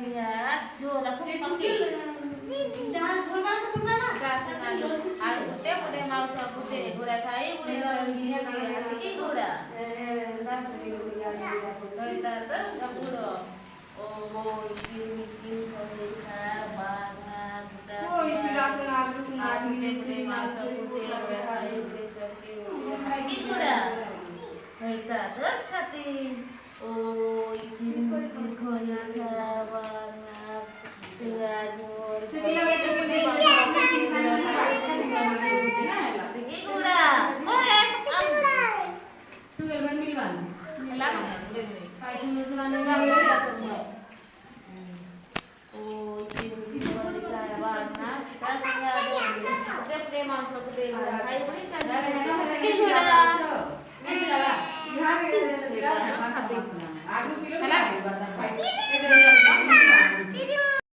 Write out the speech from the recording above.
lihat jo langsung pakai jangan bermain na gas na jo আর উঠে পড়ে mouse উঠে ঘোড়া খাই উড়ে চঙ্গি হাতি কি ঘোড়া ওই তার পুরো ও কিমি কিমি হয়ে বাগনা বুটা ওই বিলাস না না নিচে মাউস উঠে ঘোড়া খাই উড়ে চঙ্গি উড়ে হাতি কি ঘোড়া ওই তার ছাতি ওই কিমি কিমি হয়ে বাগনা সিঙ্গাজোর Kita